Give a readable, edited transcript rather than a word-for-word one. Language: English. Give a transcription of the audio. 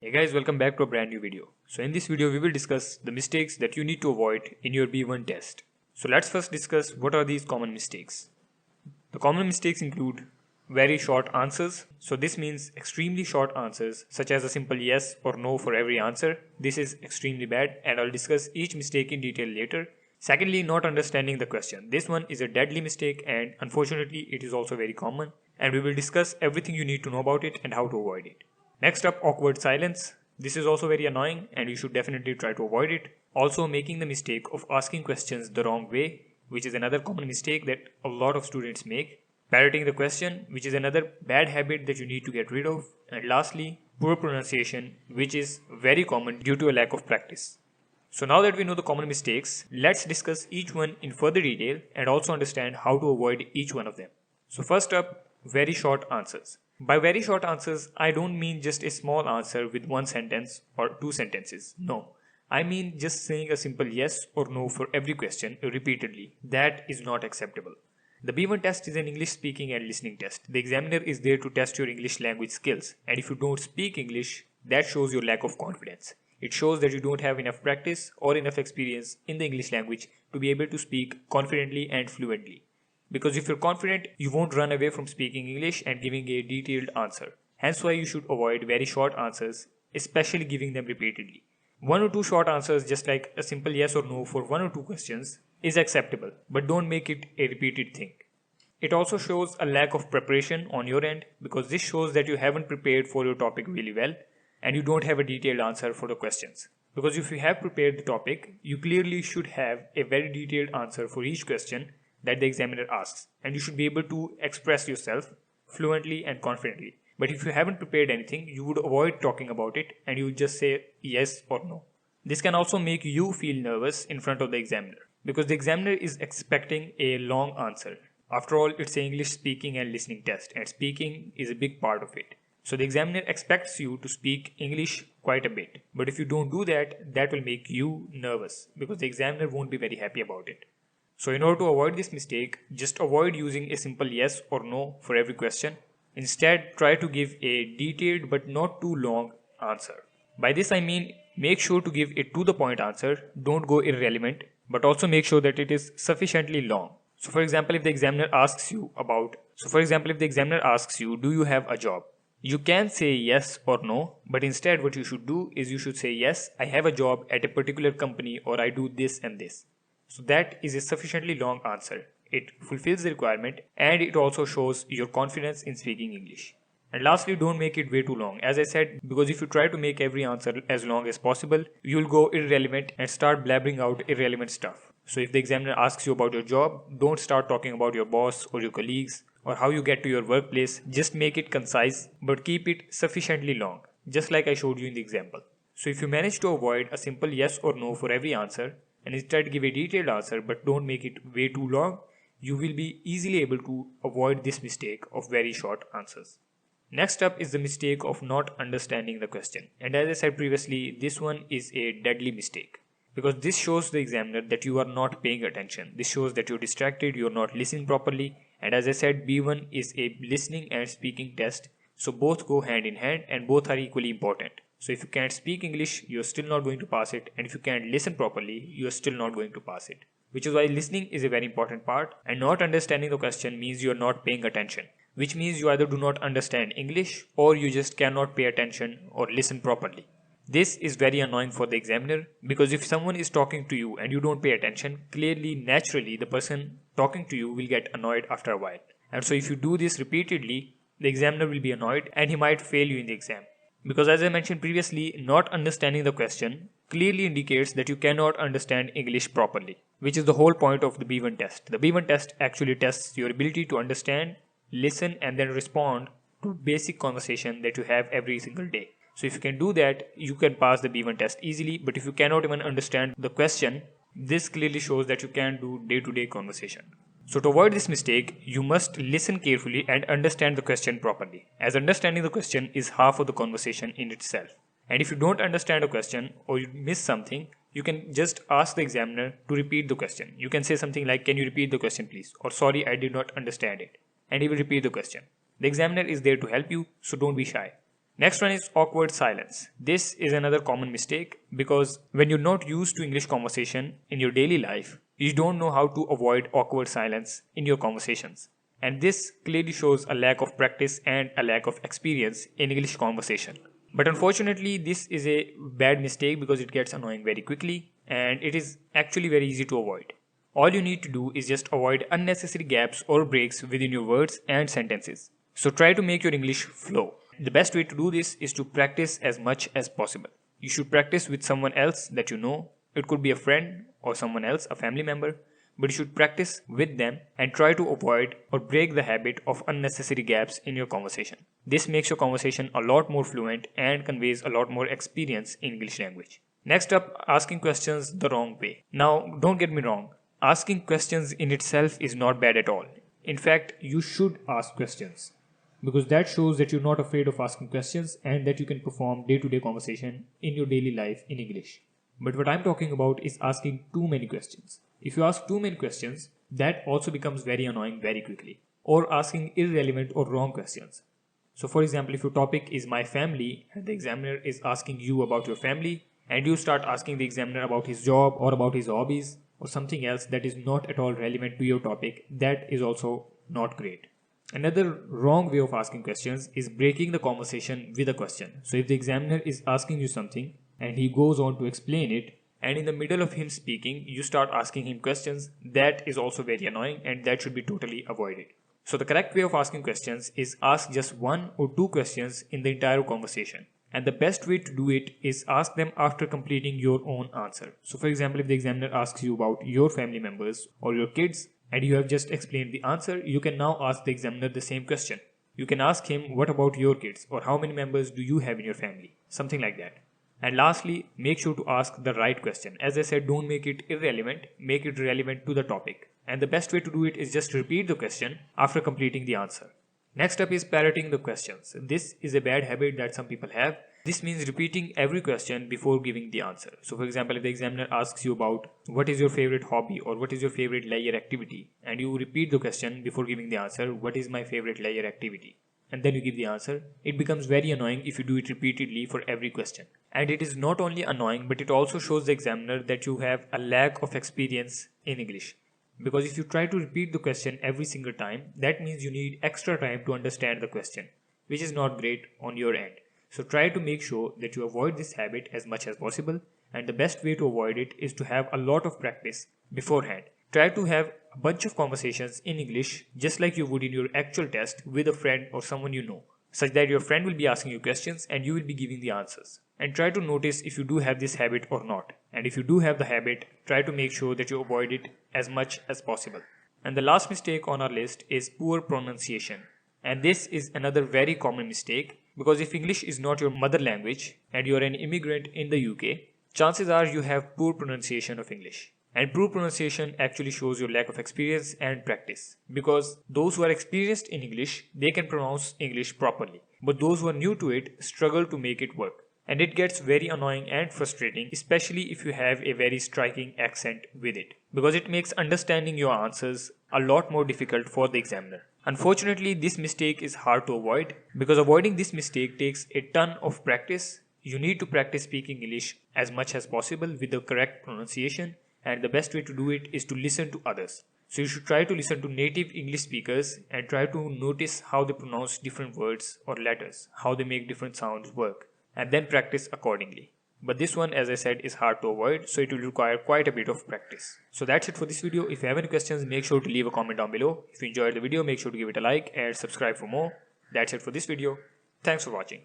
Hey guys, welcome back to a brand new video. So in this video we will discuss the mistakes that you need to avoid in your B1 test. So let's first discuss what are these common mistakes. The common mistakes include very short answers. So this means extremely short answers such as a simple yes or no for every answer. This is extremely bad and I'll discuss each mistake in detail later. Secondly, not understanding the question. This one is a deadly mistake and unfortunately it is also very common, and we will discuss everything you need to know about it and how to avoid it. Next up, awkward silence. This is also very annoying and you should definitely try to avoid it. Also, making the mistake of asking questions the wrong way, which is another common mistake that a lot of students make. Parroting the question, which is another bad habit that you need to get rid of. And lastly, poor pronunciation, which is very common due to a lack of practice. So now that we know the common mistakes, let's discuss each one in further detail and also understand how to avoid each one of them. So first up, very short answers. By very short answers, I don't mean just a small answer with one sentence or two sentences. No, I mean just saying a simple yes or no for every question repeatedly. That is not acceptable. The B1 test is an English speaking and listening test. The examiner is there to test your English language skills, and if you don't speak English, that shows your lack of confidence. It shows that you don't have enough practice or enough experience in the English language to be able to speak confidently and fluently. Because if you're confident, you won't run away from speaking English and giving a detailed answer. Hence why you should avoid very short answers, especially giving them repeatedly. One or two short answers, just like a simple yes or no for one or two questions, is acceptable, but don't make it a repeated thing. It also shows a lack of preparation on your end, because this shows that you haven't prepared for your topic really well and you don't have a detailed answer for the questions. Because if you have prepared the topic, you clearly should have a very detailed answer for each question that the examiner asks, and you should be able to express yourself fluently and confidently. But if you haven't prepared anything, you would avoid talking about it and you would just say yes or no. This can also make you feel nervous in front of the examiner, because the examiner is expecting a long answer. After all, it's an English speaking and listening test, and speaking is a big part of it. So the examiner expects you to speak English quite a bit. But if you don't do that, that will make you nervous because the examiner won't be very happy about it. So in order to avoid this mistake, just avoid using a simple yes or no for every question. Instead, try to give a detailed but not too long answer. By this I mean make sure to give a to the point answer, don't go irrelevant, but also make sure that it is sufficiently long. So for example, if the examiner asks you, do you have a job? You can say yes or no, but instead what you should do is you should say yes, I have a job at a particular company, or I do this and this. So that is a sufficiently long answer. It fulfills the requirement and it also shows your confidence in speaking English. And lastly, don't make it way too long. As I said, because if you try to make every answer as long as possible, you'll go irrelevant and start blabbering out irrelevant stuff. So if the examiner asks you about your job, don't start talking about your boss or your colleagues or how you get to your workplace. Just make it concise but keep it sufficiently long, just like I showed you in the example. So if you manage to avoid a simple yes or no for every answer and instead give a detailed answer but don't make it way too long, you will be easily able to avoid this mistake of very short answers. Next up is the mistake of not understanding the question. And as I said previously, this one is a deadly mistake, because this shows the examiner that you are not paying attention. This shows that you're distracted, you're not listening properly. And as I said, B1 is a listening and speaking test. So both go hand in hand and both are equally important. So if you can't speak English, you're still not going to pass it. And if you can't listen properly, you're still not going to pass it. Which is why listening is a very important part, and not understanding the question means you're not paying attention. Which means you either do not understand English or you just cannot pay attention or listen properly. This is very annoying for the examiner, because if someone is talking to you and you don't pay attention, clearly, naturally, the person talking to you will get annoyed after a while. And so if you do this repeatedly, the examiner will be annoyed and he might fail you in the exam. Because as I mentioned previously, not understanding the question clearly indicates that you cannot understand English properly, which is the whole point of the B1 test. The B1 test actually tests your ability to understand, listen, and then respond to basic conversation that you have every single day. So if you can do that, you can pass the B1 test easily. But if you cannot even understand the question, this clearly shows that you can't do day-to-day conversation. So to avoid this mistake, you must listen carefully and understand the question properly, as understanding the question is half of the conversation in itself. And if you don't understand a question or you miss something, you can just ask the examiner to repeat the question. You can say something like, can you repeat the question please? Or sorry, I did not understand it. And he will repeat the question. The examiner is there to help you, so don't be shy. Next one is awkward silence. This is another common mistake because when you're not used to English conversation in your daily life, you don't know how to avoid awkward silence in your conversations. And this clearly shows a lack of practice and a lack of experience in English conversation. But unfortunately, this is a bad mistake because it gets annoying very quickly and it is actually very easy to avoid. All you need to do is just avoid unnecessary gaps or breaks within your words and sentences. So try to make your English flow. The best way to do this is to practice as much as possible. You should practice with someone else that you know. It could be a friend or someone else, a family member, but you should practice with them and try to avoid or break the habit of unnecessary gaps in your conversation. This makes your conversation a lot more fluent and conveys a lot more experience in English language. Next up, asking questions the wrong way. Now, don't get me wrong. Asking questions in itself is not bad at all. In fact, you should ask questions because that shows that you're not afraid of asking questions and that you can perform day-to-day conversation in your daily life in English. But what I'm talking about is asking too many questions. If you ask too many questions, that also becomes very annoying very quickly. Or asking irrelevant or wrong questions. So for example, if your topic is my family and the examiner is asking you about your family and you start asking the examiner about his job or about his hobbies or something else that is not at all relevant to your topic, that is also not great. Another wrong way of asking questions is breaking the conversation with a question. So if the examiner is asking you something and he goes on to explain it, and in the middle of him speaking, you start asking him questions, that is also very annoying and that should be totally avoided. So the correct way of asking questions is ask just one or two questions in the entire conversation. And the best way to do it is ask them after completing your own answer. So for example, if the examiner asks you about your family members or your kids and you have just explained the answer, you can now ask the examiner the same question. You can ask him, what about your kids, or how many members do you have in your family? Something like that. And lastly, make sure to ask the right question. As I said, don't make it irrelevant, make it relevant to the topic. And the best way to do it is just repeat the question after completing the answer. Next up is parroting the questions. This is a bad habit that some people have. This means repeating every question before giving the answer. So for example, if the examiner asks you about what is your favorite hobby or what is your favorite leisure activity, and you repeat the question before giving the answer, what is my favorite leisure activity? And then you give the answer, it becomes very annoying if you do it repeatedly for every question. And it is not only annoying, but it also shows the examiner that you have a lack of experience in English. Because if you try to repeat the question every single time, that means you need extra time to understand the question, which is not great on your end. So try to make sure that you avoid this habit as much as possible, and the best way to avoid it is to have a lot of practice beforehand. Try to have a bunch of conversations in English just like you would in your actual test with a friend or someone you know, such that your friend will be asking you questions and you will be giving the answers. And try to notice if you do have this habit or not. And if you do have the habit, try to make sure that you avoid it as much as possible. And the last mistake on our list is poor pronunciation. And this is another very common mistake because if English is not your mother language and you are an immigrant in the UK, chances are you have poor pronunciation of English. And poor pronunciation actually shows your lack of experience and practice. Because those who are experienced in English, they can pronounce English properly. But those who are new to it struggle to make it work. And it gets very annoying and frustrating, especially if you have a very striking accent with it. Because it makes understanding your answers a lot more difficult for the examiner. Unfortunately, this mistake is hard to avoid because avoiding this mistake takes a ton of practice. You need to practice speaking English as much as possible with the correct pronunciation, and the best way to do it is to listen to others. So you should try to listen to native English speakers and try to notice how they pronounce different words or letters, how they make different sounds work, and then practice accordingly. But this one, as I said, is hard to avoid, so it will require quite a bit of practice. So that's it for this video. If you have any questions, make sure to leave a comment down below. If you enjoyed the video, make sure to give it a like and subscribe for more. That's it for this video. Thanks for watching.